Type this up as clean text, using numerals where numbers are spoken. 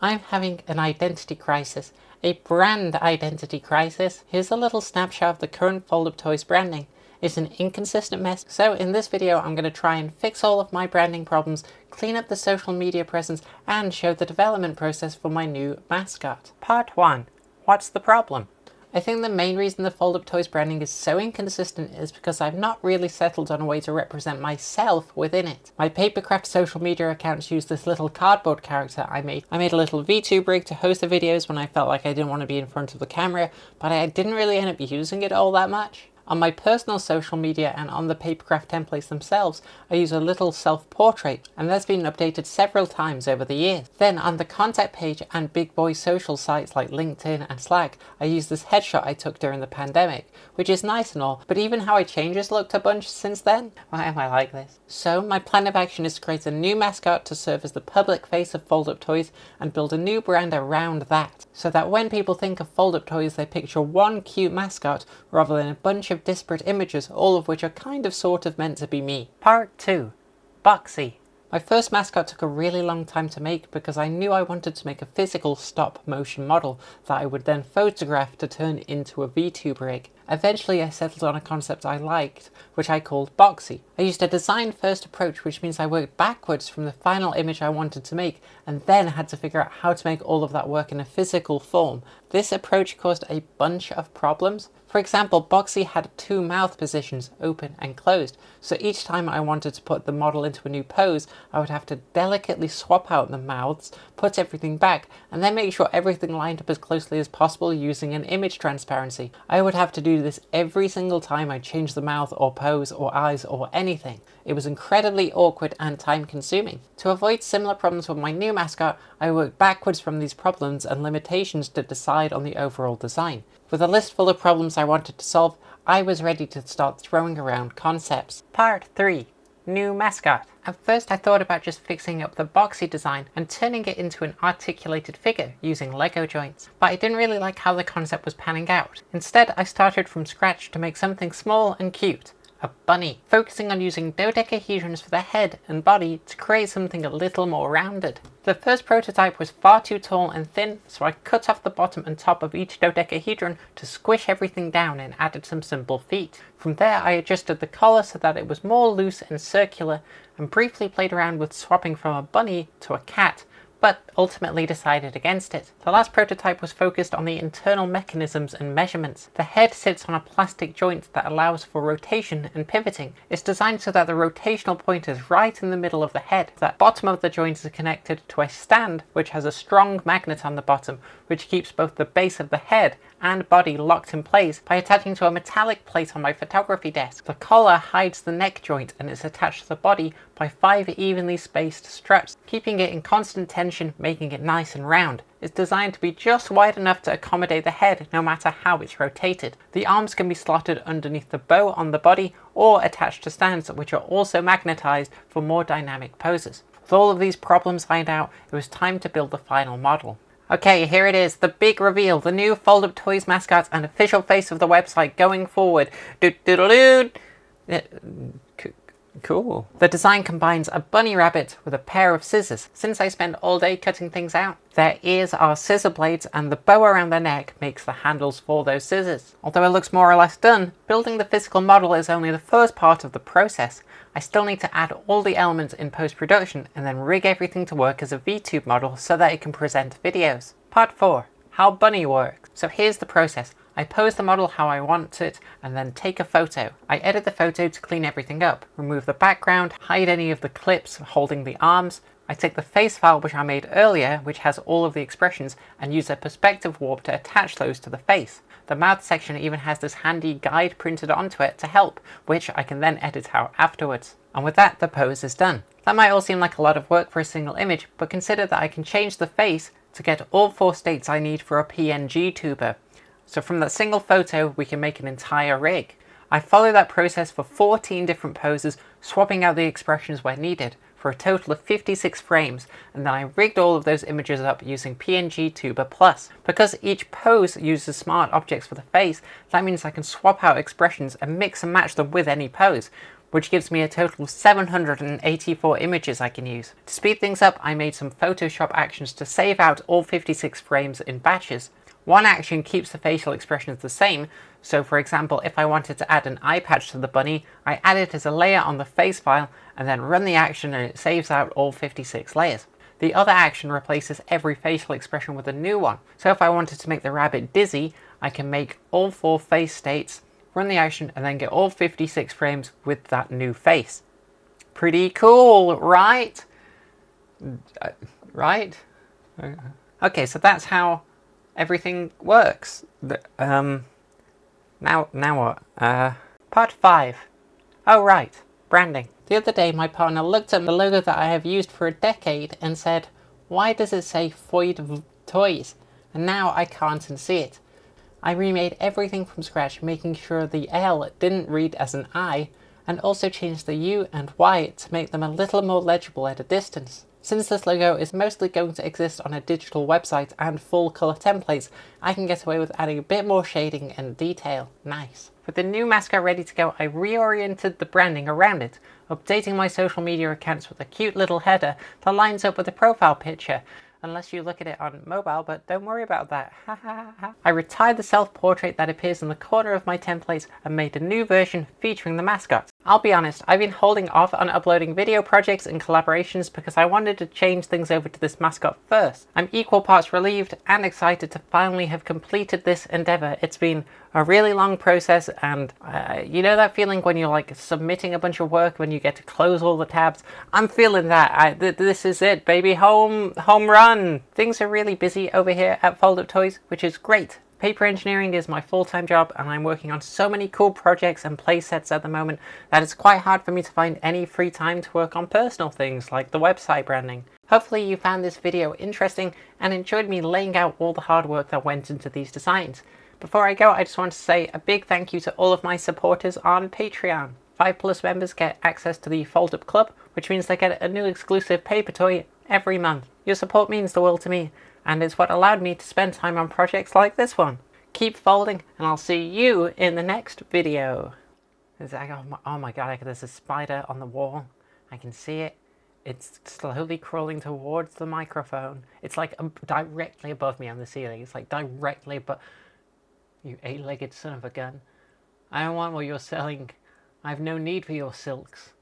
I'm having an identity crisis, a brand identity crisis. Here's a little snapshot of the current Fold Up Toys branding. It's an inconsistent mess, so in this video I'm going to try and fix all of my branding problems, clean up the social media presence, and show the development process for my new mascot. Part 1. What's the problem? I think the main reason the Fold Up Toys branding is so inconsistent is because I've not really settled on a way to represent myself within it. My papercraft social media accounts use this little cardboard character I made. I made a little VTube rig to host the videos when I felt like I didn't want to be in front of the camera, but I didn't really end up using it all that much. On my personal social media and on the papercraft templates themselves, I use a little self-portrait, and that's been updated several times over the years. Then on the contact page and big boy social sites like LinkedIn and Slack, I use this headshot I took during the pandemic, which is nice and all, but even how I changed has looked a bunch since then. Why am I like this? So my plan of action is to create a new mascot to serve as the public face of Fold Up Toys and build a new brand around that, so that when people think of Fold Up Toys they picture one cute mascot rather than a bunch of disparate images, all of which are kind of sort of meant to be me. Part 2. Boxy. My first mascot took a really long time to make because I knew I wanted to make a physical stop motion model that I would then photograph to turn into a VTube rig. Eventually I settled on a concept I liked, which I called Boxy. I used a design first approach, which means I worked backwards from the final image I wanted to make and then had to figure out how to make all of that work in a physical form. This approach caused a bunch of problems. For example, Boxy had two mouth positions, open and closed, so each time I wanted to put the model into a new pose, I would have to delicately swap out the mouths, put everything back, and then make sure everything lined up as closely as possible using an image transparency. I would have to do this every single time I changed the mouth or pose or eyes or anything. It was incredibly awkward and time consuming. To avoid similar problems with my new mascot, I worked backwards from these problems and limitations to decide on the overall design. With a list full of problems I wanted to solve, I was ready to start throwing around concepts. Part 3. New mascot. At first I thought about just fixing up the Boxy design and turning it into an articulated figure using Lego joints, but I didn't really like how the concept was panning out. Instead I started from scratch to make something small and cute. A bunny, focusing on using dodecahedrons for the head and body to create something a little more rounded. The first prototype was far too tall and thin, so I cut off the bottom and top of each dodecahedron to squish everything down and added some simple feet. From there I adjusted the collar so that it was more loose and circular, and briefly played around with swapping from a bunny to a cat, but ultimately decided against it. The last prototype was focused on the internal mechanisms and measurements. The head sits on a plastic joint that allows for rotation and pivoting. It's designed so that the rotational point is right in the middle of the head. The bottom of the joint is connected to a stand which has a strong magnet on the bottom, which keeps both the base of the head and body locked in place by attaching to a metallic plate on my photography desk. The collar hides the neck joint and is attached to the body by 5 evenly spaced struts, keeping it in constant tension, making it nice and round. It's designed to be just wide enough to accommodate the head no matter how it's rotated. The arms can be slotted underneath the bow on the body or attached to stands which are also magnetized for more dynamic poses. With all of these problems ironed out, it was time to build the final model. Okay, here it is, the big reveal, the new Fold Up Toys mascot and official face of the website going forward. Cool. The design combines a bunny rabbit with a pair of scissors. Since I spend all day cutting things out, their ears are scissor blades and the bow around their neck makes the handles for those scissors. Although it looks more or less done, building the physical model is only the first part of the process. I still need to add all the elements in post-production and then rig everything to work as a VTube model so that it can present videos. Part 4. How Bunny works. So here's the process. I pose the model how I want it and then take a photo. I edit the photo to clean everything up, remove the background, hide any of the clips holding the arms. I take the face file which I made earlier, which has all of the expressions, and use a perspective warp to attach those to the face. The mouth section even has this handy guide printed onto it to help, which I can then edit out afterwards. And with that, the pose is done. That might all seem like a lot of work for a single image, but consider that I can change the face to get all 4 states I need for a PNGTuber. So from that single photo, we can make an entire rig. I follow that process for 14 different poses, swapping out the expressions where needed, for a total of 56 frames, and then I rigged all of those images up using PNGTuber Plus. Because each pose uses smart objects for the face, that means I can swap out expressions and mix and match them with any pose, which gives me a total of 784 images I can use. To speed things up, I made some Photoshop actions to save out all 56 frames in batches. One action keeps the facial expressions the same, so for example, if I wanted to add an eye patch to the bunny, I add it as a layer on the face file and then run the action and it saves out all 56 layers. The other action replaces every facial expression with a new one. So if I wanted to make the rabbit dizzy, I can make all 4 face states, run the action, and then get all 56 frames with that new face. Pretty cool, right? Right? Okay, so that's how everything works. Now what? Part 5. Oh right, branding. The other day my partner looked at the logo that I have used for a decade and said, "Why does it say Void Toys?" And now I can't unsee it. I remade everything from scratch, making sure the L didn't read as an I, and also changed the U and Y to make them a little more legible at a distance. Since this logo is mostly going to exist on a digital website and full colour templates, I can get away with adding a bit more shading and detail. Nice. With the new Mascot ready to go, I reoriented the branding around it, updating my social media accounts with a cute little header that lines up with the profile picture. Unless you look at it on mobile, but don't worry about that. I retired the self-portrait that appears in the corner of my templates and made a new version featuring the mascot. I'll be honest, I've been holding off on uploading video projects and collaborations because I wanted to change things over to this mascot first. I'm equal parts relieved and excited to finally have completed this endeavour. It's been a really long process, and you know that feeling when you're like submitting a bunch of work when you get to close all the tabs? I'm feeling that. This is it, baby. Home run. Things are really busy over here at Fold Up Toys, which is great. Paper engineering is my full-time job, and I'm working on so many cool projects and play sets at the moment that it's quite hard for me to find any free time to work on personal things like the website branding. Hopefully you found this video interesting and enjoyed me laying out all the hard work that went into these designs. Before I go, I just want to say a big thank you to all of my supporters on Patreon. 5+ members get access to the Fold Up Club, which means they get a new exclusive paper toy every month. Your support means the world to me, and it's what allowed me to spend time on projects like this one. Keep folding, and I'll see you in the next video. Oh my god, there's a spider on the wall. I can see it. It's slowly crawling towards the microphone. It's like directly above me on the ceiling. It's like directly above. You 8-legged son of a gun. I don't want what you're selling. I have no need for your silks.